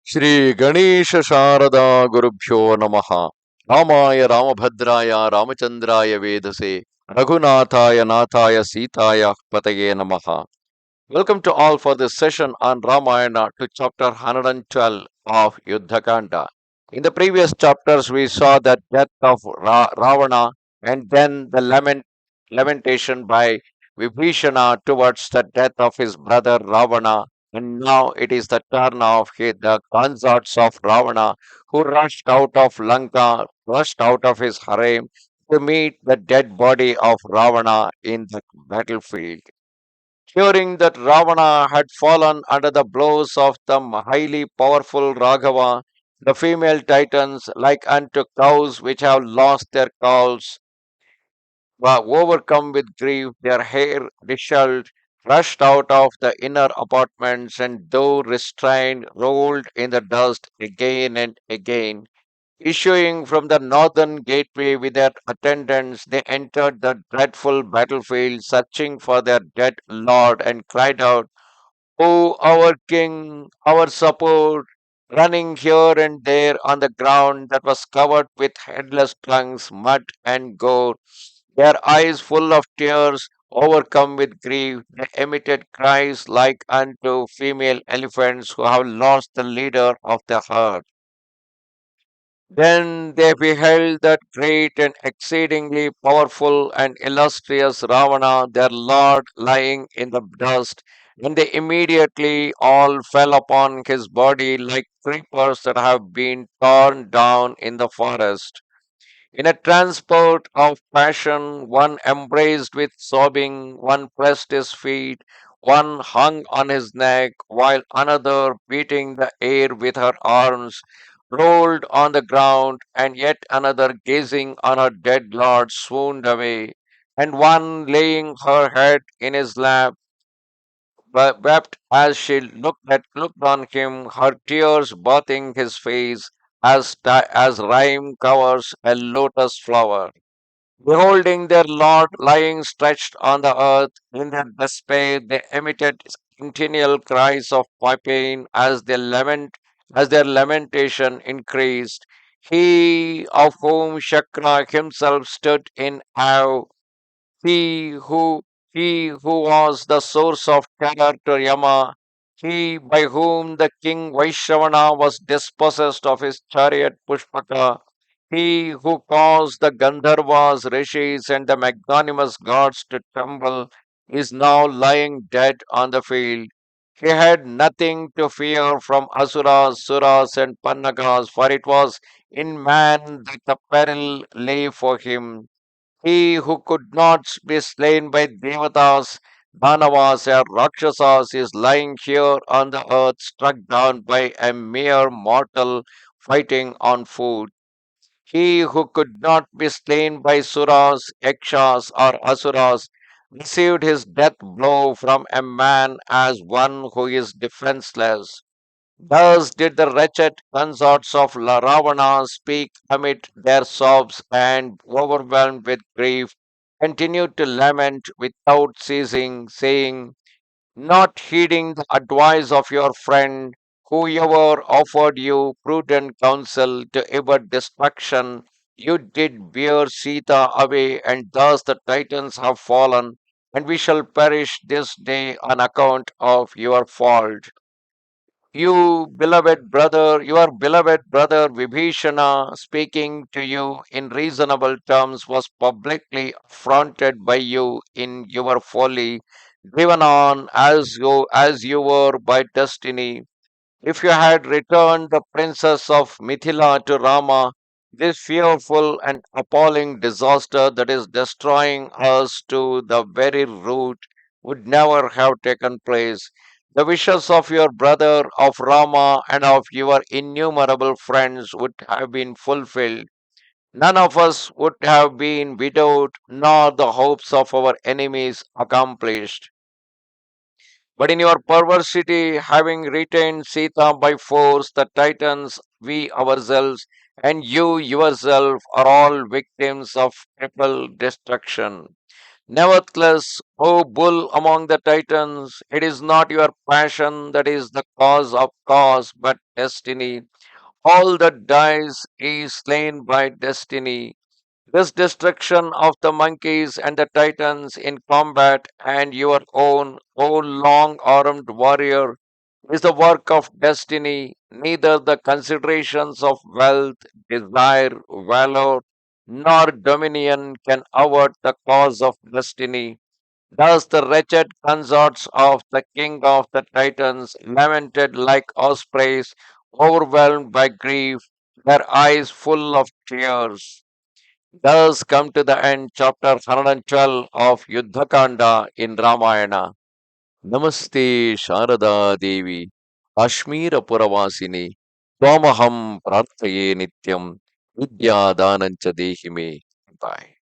Shri Ganesha Sharada Gurubhyo Namaha Ramaya Ramabhadraya Ramachandraya Vedase Raghunathaya Nathaya Sitaya Pataye Namaha. Welcome to all for this session on Ramayana to chapter 112 of Yuddha Kanda. In the previous chapters, we saw the death of Ravana and then the lamentation by Vibhishana towards the death of his brother Ravana. And now it is the turn of the consorts of Ravana who rushed out of Lanka, rushed out of his harem to meet the dead body of Ravana in the battlefield. Hearing that Ravana had fallen under the blows of the highly powerful Raghava, the female titans, like unto cows which have lost their calves, were overcome with grief, their hair dishevelled, rushed out of the inner apartments, and though restrained, rolled in the dust again and again. Issuing from the northern gateway with their attendants, they entered the dreadful battlefield, searching for their dead lord, and cried out, O our king, our support, running here and there on the ground that was covered with headless trunks, mud, and gore. Their eyes full of tears, overcome with grief, they emitted cries like unto female elephants who have lost the leader of their herd. Then they beheld that great and exceedingly powerful and illustrious Ravana, their lord, lying in the dust, and they immediately all fell upon his body like creepers that have been torn down in the forest. In a transport of passion, one embraced with sobbing, one pressed his feet, one hung on his neck, while another, beating the air with her arms, rolled on the ground, and yet another, gazing on her dead lord, swooned away, and one, laying her head in his lap, wept as she looked on him, her tears bathing his face as rime covers a lotus flower. Beholding their Lord lying stretched on the earth, in their despair they emitted continual cries of pain as their lamentation increased. He of whom Shakra himself stood in awe, he who he who was the source of terror to Yama, he by whom the king Vaishravana was dispossessed of his chariot Pushpaka, he who caused the Gandharvas, Rishis, and the magnanimous gods to tremble, is now lying dead on the field. He had nothing to fear from Asuras, Suras, and Pannagas, for it was in man that the peril lay for him. He who could not be slain by Devatas, Danavas, or Rakshasas is lying here on the earth, struck down by a mere mortal fighting on food. He who could not be slain by Suras, Yakshas, or Asuras received his death blow from a man as one who is defenceless. Thus did the wretched consorts of Ravana speak amid their sobs and, overwhelmed with grief, continued to lament without ceasing, saying, not heeding the advice of your friend, whoever offered you prudent counsel to avert destruction, you did bear Sita away, and thus the Titans have fallen, and we shall perish this day on account of your fault. Your beloved brother Vibhishana, speaking to you in reasonable terms, was publicly affronted by you in your folly, driven on as you were by destiny. If you had returned the princess of Mithila to Rama, this fearful and appalling disaster that is destroying us to the very root would never have taken place. The wishes of your brother, of Rama, and of your innumerable friends would have been fulfilled. None of us would have been widowed, nor the hopes of our enemies accomplished. But in your perversity, having retained Sita by force, the Titans, we ourselves, and you yourself are all victims of triple destruction. Nevertheless, O bull among the titans, it is not your passion that is the cause of cause, but destiny. All that dies is slain by destiny. This destruction of the monkeys and the titans in combat and your own, O long armed warrior, is the work of destiny. Neither the considerations of wealth, desire, valor, nor dominion can avert the cause of destiny. Thus the wretched consorts of the king of the Titans lamented like ospreys, overwhelmed by grief, their eyes full of tears. Thus come to the end chapter 112 of Yuddha Kanda in Ramayana. Namaste Sharada Devi, Kashmira Puravasini, Twamaham Prarthaye Nityam, Vidya Danancha Dehime. Bye.